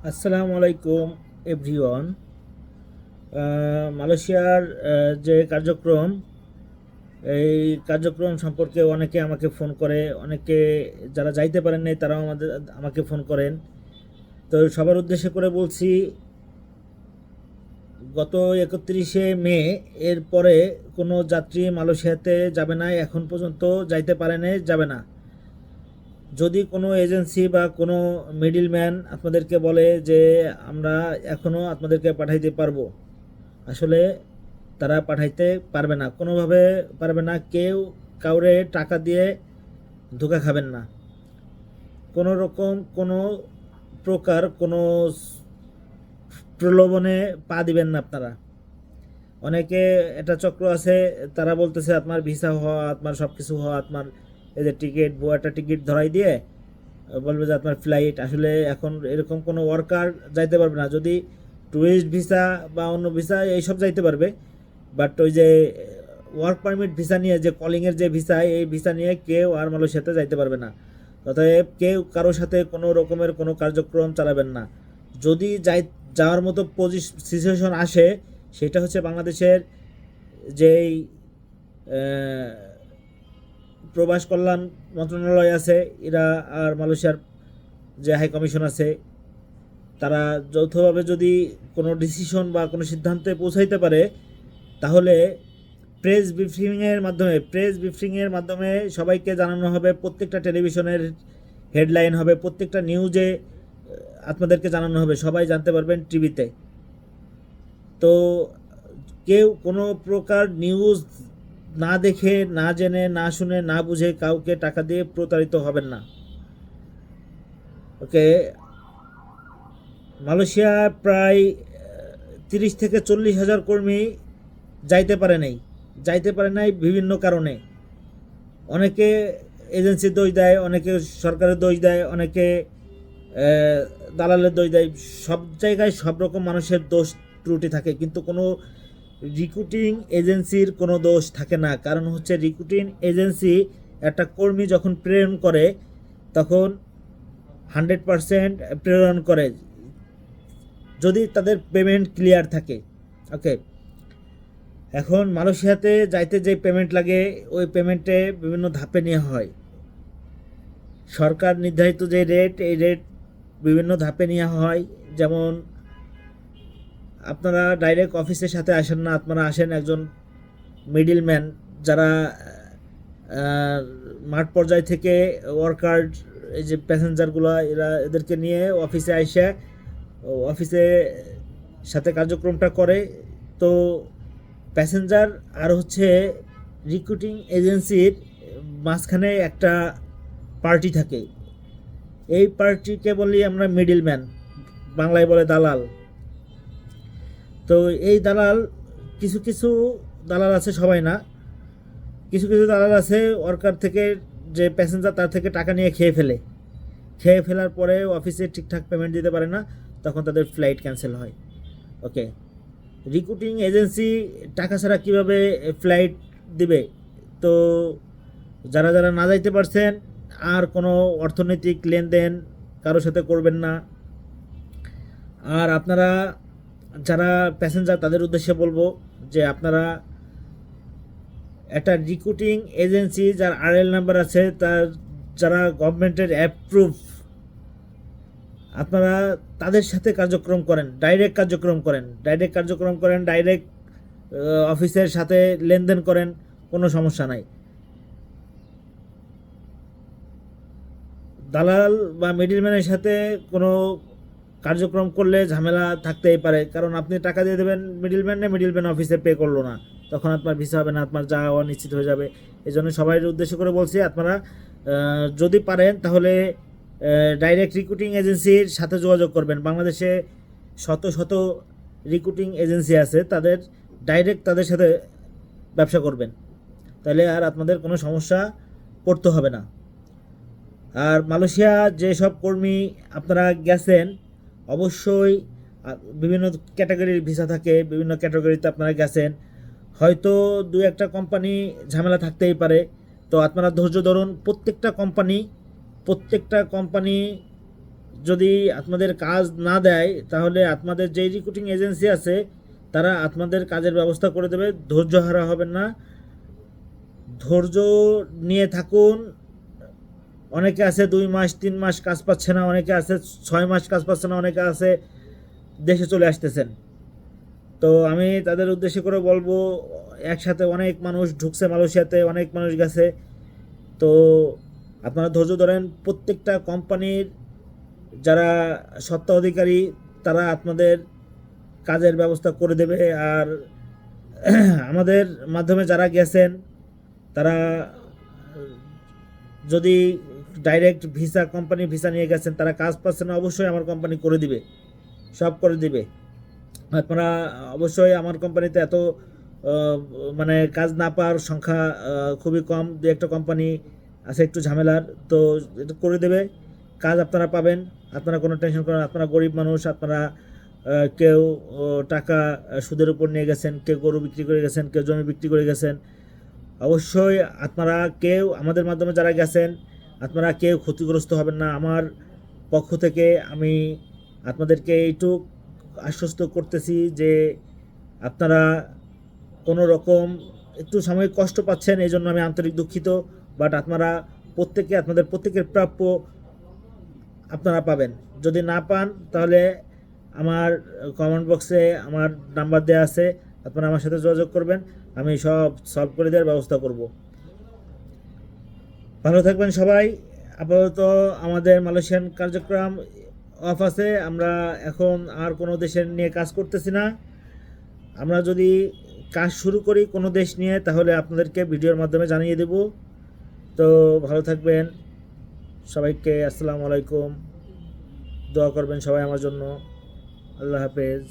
আসসালামু আলাইকুম এভরিওয়ান। মালয়েশিয়ার যে কার্যক্রম, এই কার্যক্রম সম্পর্কে অনেকে আমাকে ফোন করে, অনেকে যারা যাইতে পারেন নাই তারাও আমাকে ফোন করেন। তো সবার উদ্দেশ্যে করে বলছি, গত 31শে মে এর পরে কোনো যাত্রী মালয়েশিয়াতে যাবে না, এখন পর্যন্ত যাইতে পারে না, যাবে না। যদি কোনো এজেন্সি বা কোনো মিডলম্যান আপনাদেরকে বলে যে আমরা এখনও আপনাদেরকে পাঠাইতে পারবো, আসলে তারা পাঠাইতে পারবে না, কোনোভাবে পারবে না। কেউ কাউরে টাকা দিয়ে ধোঁকা খাবেন না, কোনো রকম কোনো প্রকার কোনো প্রলোভনে পা দিবেন না আপনারা। অনেকে এটা চক্র আছে, তারা বলতেছে আপনার ভিসা হওয়া, আপনার সব কিছু হওয়া, আপনার এই যে টিকিট, একটা টিকিট ধরাই দিয়ে বলবে যে আপনার ফ্লাইট। আসলে এখন এরকম কোনো ওয়ার্কার যাইতে পারবে না। যদি ট্যুরিস্ট ভিসা বা অন্য ভিসা এইসব যাইতে পারবে, বাট ওই যে ওয়ার্ক পারমিট ভিসা নিয়ে, যে কলিংয়ের যে ভিসা, এই ভিসা নিয়ে কেউ আর মালয়েশিয়াতে যাইতে পারবে না। অতএব কেউ কারোর সাথে কোনো রকমের কোনো কার্যক্রম চালাবেন না। যদি যাওয়ার মতো সিচুয়েশন আসে, সেটা হচ্ছে বাংলাদেশের যেই প্রবাস কল্যাণ মন্ত্রণালয় আছে, এরা আর মালয়েশিয়ার যে হাই কমিশন আছে, তারা যৌথভাবে যদি কোনো ডিসিশন বা কোনো সিদ্ধান্তে পৌঁছাইতে পারে, তাহলে প্রেস ব্রিফিংয়ের মাধ্যমে সবাইকে জানানো হবে, প্রত্যেকটা টেলিভিশনের হেডলাইন হবে, প্রত্যেকটা নিউজে আপনাদেরকে জানানো হবে, সবাই জানতে পারবেন টিভিতে। তো কেউ কোনো প্রকার নিউজ না দেখে, না জেনে, না শুনে, না বুঝে কাউকে টাকা দিয়ে প্রতারিত হবেন না। ওকে। মালয়েশিয়া প্রায় 30 থেকে 40 হাজার কর্মী যাইতে পারে নাই বিভিন্ন কারণে। অনেকে এজেন্সির দোষ দেয়, অনেকে সরকারের দোষ দেয়, অনেকে দালালের দোষ দেয়। সব জায়গায় সব রকম মানুষের দোষ ত্রুটি থাকে, কিন্তু কোনো রিক্রুটিং এজেন্সির কোনো দোষ থাকে না। কারণ হচ্ছে রিক্রুটিং এজেন্সি একটা কর্মী যখন প্রেরণ করে, তখন 100% প্রেরণ করে যদি তাদের পেমেন্ট ক্লিয়ার থাকে। ওকে। এখন মালয়েশিয়াতে যাইতে যে পেমেন্ট লাগে, ওই পেমেন্টে বিভিন্ন ধাপে নেওয়া হয়। সরকার নির্ধারিত যে রেট, এই রেট বিভিন্ন ধাপে নেওয়া হয়। যেমন আপনারা ডাইরেক্ট অফিসের সাথে আসেন না, আপনারা আসেন একজন মিডলম্যান, যারা মাঠ পর্যায় থেকে ওয়ার্কার, এই যে প্যাসেঞ্জারগুলো, এদেরকে নিয়ে অফিসে আইসা অফিসে সাথে কার্যক্রমটা করে। তো প্যাসেঞ্জার আর হচ্ছে রিক্রুটিং এজেন্সির মাঝখানে একটা পার্টি থাকে। এই পার্টিকে বলি আমরা মিডলম্যান, বাংলায় বলে দালাল। তো এই দালাল, কিছু কিছু দালাল আছে, সবাই না, কিছু কিছু দালাল আছে ওয়ার্কার থেকে, যে প্যাসেঞ্জার তার থেকে টাকা নিয়ে খেয়ে ফেলার পরে অফিসে ঠিকঠাক পেমেন্ট দিতে পারে না, তখন তাদের ফ্লাইট ক্যান্সেল হয়। ওকে। রিক্রুটিং এজেন্সি টাকা ছাড়া কীভাবে ফ্লাইট দিবে? তো যারা যারা না যাইতে পারছেন, আর কোনো অর্থনৈতিক লেনদেন কারোর সাথে করবেন না। আর আপনারা যারা প্যাসেঞ্জার, তাদের উদ্দেশ্যে বলবো যে আপনারা একটা রিক্রুটিং এজেন্সি যার আরএল নাম্বার আছে, তার যারা গভর্নমেন্টের অ্যাপ্রুভ, আপনারা তাদের সাথে কার্যক্রম করেন, ডাইরেক্ট কার্যক্রম করেন, ডাইরেক্ট অফিসের সাথে লেনদেন করেন, কোনো সমস্যা নাই। দালাল বা মিডলম্যানের সাথে কোনো কার্যক্রম করলে ঝামেলা থাকতেই পারে, কারণ আপনি টাকা দিয়ে দেবেন মিডলম্যান অফিসে পে করলো না, তখন আপনার ভিসা হবে না, আপনার যাওয়া নিশ্চিত হয়ে যাবে। এই জন্য সবাই উদ্দেশ্য করে বলছি, আপনারা যদি পারেন তাহলে ডাইরেক্ট রিক্রুটিং এজেন্সির সাথে যোগাযোগ করবেন। বাংলাদেশে শত শত রিক্রুটিং এজেন্সি আছে, তাদের সাথে ব্যবসা করবেন, তাহলে আর আপনাদের কোনো সমস্যা পড়তে হবে না। আর মালয়েশিয়া যেসব কর্মী আপনারা গেছেন, অবশ্যই বিভিন্ন ক্যাটাগরির ভিসা থাকে, বিভিন্ন ক্যাটাগরিতে আপনারা গেছেন, হয়তো দু একটা কোম্পানি ঝামেলা থাকতেই পারে। তো আপনারা ধৈর্য ধরুন। প্রত্যেকটা কোম্পানি যদি আপনাদের কাজ না দেয় তাহলে আপনাদের যেই রিক্রুটিং এজেন্সি আছে তারা আপনাদের কাজের ব্যবস্থা করে দেবে। ধৈর্য হারা হবেন না, ধৈর্য নিয়ে থাকুন। অনেকে আছে 2 মাস 3 মাস কাজ পাচ্ছে না, অনেকে আছে 6 মাস কাজ পাচ্ছে না, অনেকে আছে দেশে চলে আসতেছেন। তো আমি তাদের উদ্দেশ্য করে বলবো, একসাথে অনেক মানুষ ঢুকছে মালয়েশিয়াতে, অনেক মানুষ গেছে। তো আপনারা ধৈর্য ধরেন। প্রত্যেকটা কোম্পানির যারা সত্ত্বা অধিকারী তারা আপনাদের কাজের ব্যবস্থা করে দেবে। আর আমাদের মাধ্যমে যারা গেছেন তারা যদি ডাইরেক্ট ভিসা, কোম্পানি ভিসা নিয়ে গেছেন, তারা কাজ পাচ্ছেন না, অবশ্যই আমার কোম্পানি করে দিবে, সব করে দিবে। আপনারা অবশ্যই আমার কোম্পানিতে এত মানে কাজ না পাওয়ার সংখ্যা খুবই কম, 2-1টা কোম্পানি আছে একটু ঝামেলার, তো এটা করে দেবে, কাজ আপনারা পাবেন। আপনারা কোনো টেনশন করেন না। আপনারা গরিব মানুষ, আপনারা কেউ টাকা সুদের উপর নিয়ে গেছেন, কেউ গরু বিক্রি করে গেছেন, কেউ জমি বিক্রি করে গেছেন। অবশ্যই আপনারা কেউ আমাদের মাধ্যমে যারা গেছেন আপনারা কেউ ক্ষতিগ্রস্ত হবেন না। আমার পক্ষ থেকে আমি আপনাদেরকে এইটুক আশ্বস্ত করতেছি যে আপনারা কোনো রকম একটু সাময়িক কষ্ট পাচ্ছেন, এই জন্য আমি আন্তরিক দুঃখিত। বাট আপনারা আপনাদের প্রত্যেকের প্রাপ্য আপনারা পাবেন। যদি না পান তাহলে আমার কমেন্ট বক্সে আমার নাম্বার দেওয়া আছে, আপনারা আমার সাথে যোগাযোগ করবেন, আমি সব সলভ করে দেওয়ার ব্যবস্থা করব। ভালো থাকবেন সবাই। আপাতত আমাদের মালয়েশিয়ান কার্যক্রম অফ আছে, আমরা এখন আর কোনো দেশের নিয়ে কাজ করতেছি না। আমরা যদি কাজ শুরু করি কোনো দেশ নিয়ে তাহলে আপনাদেরকে ভিডিওর মাধ্যমে জানিয়ে দেব। তো ভালো থাকবেন সবাইকে, আসসালামু আলাইকুম। দোয়া করবেন সবাই আমার জন্য। আল্লাহ হাফেজ।